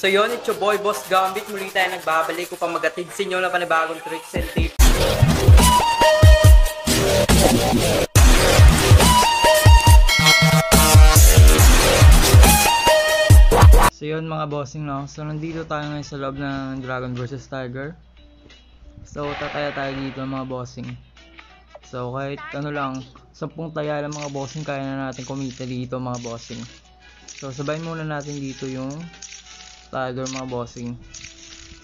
So yun, it's your boy Boss Gambit. Muli tayo nagbabalik upang magatid sa inyo na panibagong tricks and tips. So yun mga bossing, no? So nandito tayo ngayon sa loob ng Dragon vs Tiger. So tataya tayo dito mga bossing. So kahit ano lang, 10 taya lang mga bossing, kaya na natin kumita dito mga bossing. So sabayin muna natin dito yung Tiger mga bossing.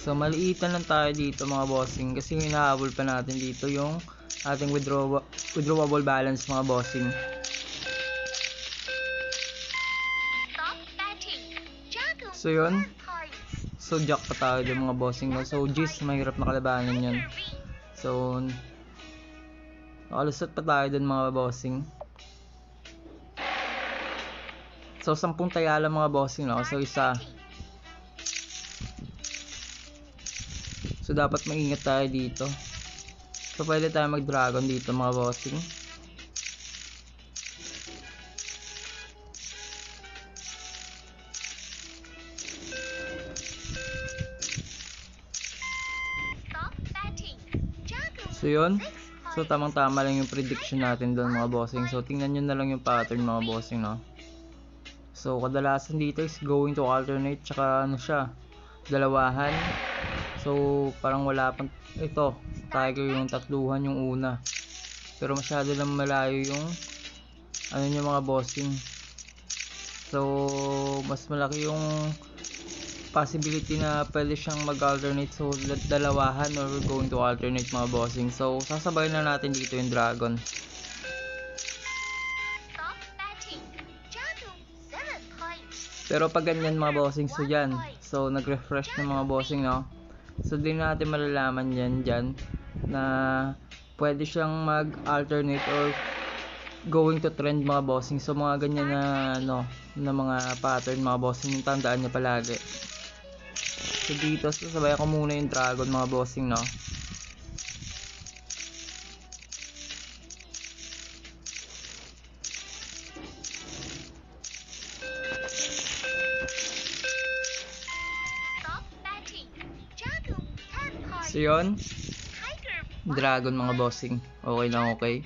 So maliitan lang tayo dito mga bossing, kasi hinahabol pa natin dito yung ating withdrawable balance mga bossing. So yun, so jack pa tayo dyan mga bossing, no? So G's, mahirap na kalabanan yan. So nakalusot pa tayo dun mga bossing. So 10 taya lang mga bossing, no? So isa. So dapat maingat tayo dito. So pwede tayo mag dragon dito mga bossing. So yun, so tamang tama lang yung prediction natin doon mga bossing. So tingnan nyo na lang yung pattern mga bossing, no? So kadalasan dito is going to alternate, tsaka ano siya, dalawahan. So parang wala pang, ito Tiger yung tatluhan yung una, pero masyado lang malayo yung ano nyo mga bossing. So mas malaki yung possibility na pwede siyang mag-alternate, so dalawahan or going to alternate mga bossing. So sasabayin na natin dito yung dragon. Pero pag ganyan mga bossing, so yan, so nag-refresh ng mga bossing, no? So din natin malalaman yan dyan na pwede siyang mag-alternate or going to trend mga bossing. So mga ganyan na ano, na mga pattern mga bossing, yung tandaan niya palagi. So dito, sasabay ko muna yung dragon mga bossing, no? So yun, dragon mga bossing, okay lang, okay.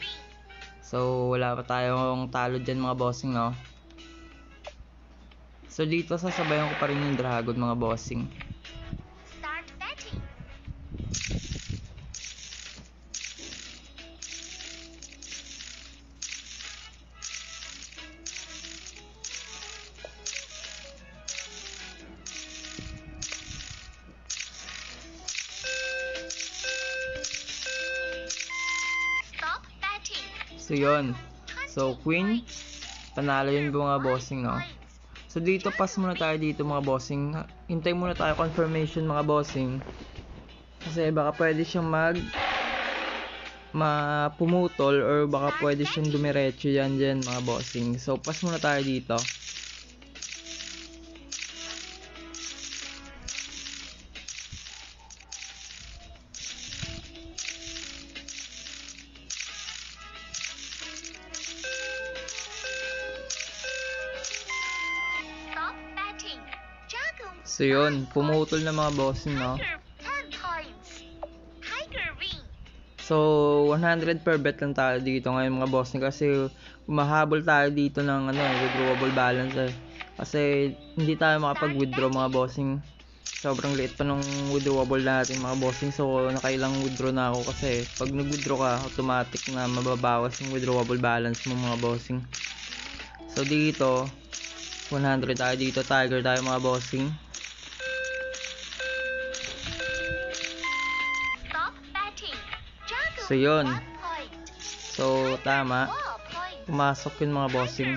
So wala pa tayong talo dyan mga bossing, no? So dito sasabayan ko pa rin yung dragon mga bossing. So yun, so queen, panalo yun mga bossing, no? So dito pass muna tayo dito mga bossing. Hintay muna tayo confirmation mga bossing, kasi baka pwede siyang pumutol, or baka pwede siyang dumiretso yan dyan mga bossing. So pass muna tayo dito. So yun, pumutol na mga bossing, no? So 100 per bet lang tayo dito ngayon mga bossing, kasi umahabol tayo dito ng ano, withdrawable balance eh. Kasi hindi tayo makapag-withdraw mga bossing. Sobrang liit pa nung withdrawable natin mga bossing. So nakailang withdraw na ako, kasi pag nag-withdraw ka, automatic na mababawas yung withdrawable balance mo mga bossing. So dito 100 tayo dito, Tiger tayo mga bossing. So yun, so tama, pumasok yun mga bossing.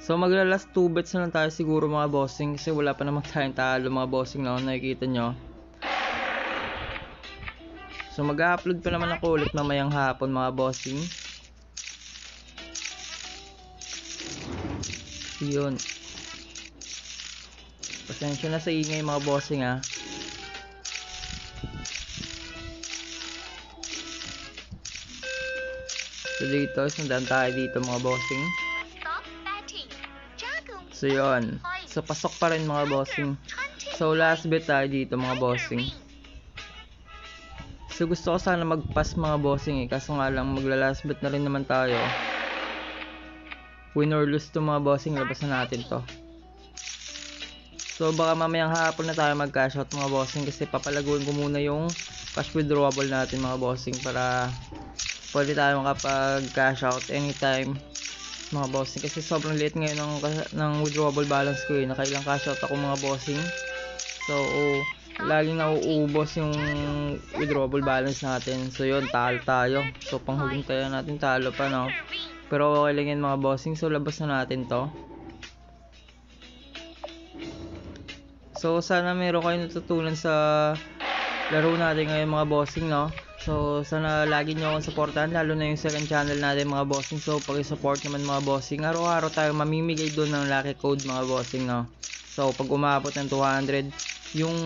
So magla-last 2 bets na lang tayo siguro mga bossing, kasi wala pa naman tayong talo mga bossing, no? Nakikita nyo. So mag-upload pa naman ako ulit mamayang hapon mga bossing. So yun, pasensya na sa ingay mga bossing, ha. So dito, sundan tayo dito mga bossing. So yun, so pasok pa rin mga bossing. So last bet tayo dito mga bossing. So gusto ko sana mag-pass mga bossing kaso nga lang magla-last bet na rin naman tayo. Win or lose to mga bossing, labasan natin to. So baka mamayang hapon na tayo mag-cash out mga bossing kasi papalaguin ko muna yung cash withdrawable natin mga bossing para pwede tayo makapag-cash out anytime mga bossing kasi sobrang late ngayon ng withdrawable balance ko nakailang cash out ako mga bossing. So laging nauubos yung withdrawable balance natin. So yun, talo tayo. So panghuling tayo natin talo pa no. Pero okay lang yan mga bossing. So labas na natin to. So sana meron kayong natutunan sa laro natin ngayon mga bossing no. So sana lagi nyo akong supportahan lalo na yung second channel natin mga bossing. So paki-support naman mga bossing. Araw-araw tayo mamimigay doon ng lucky code mga bossing no. So pag umabot ng 200 yung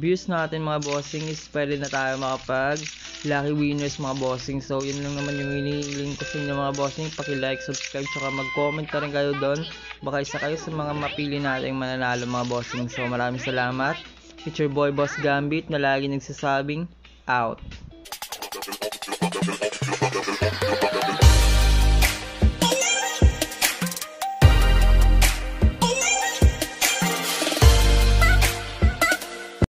views natin mga bossing is pwede na tayo makapag lucky winners mga bossing. So yun lang naman yung hinihiling ko sa inyo mga bossing. Paki-like, subscribe, saka mag-comment na rin kayo doon. Baka isa kayo sa mga mapili nating mananalo mga bossing. So maraming salamat. It's your boy Boss Gambit na lagi nagsasabing out.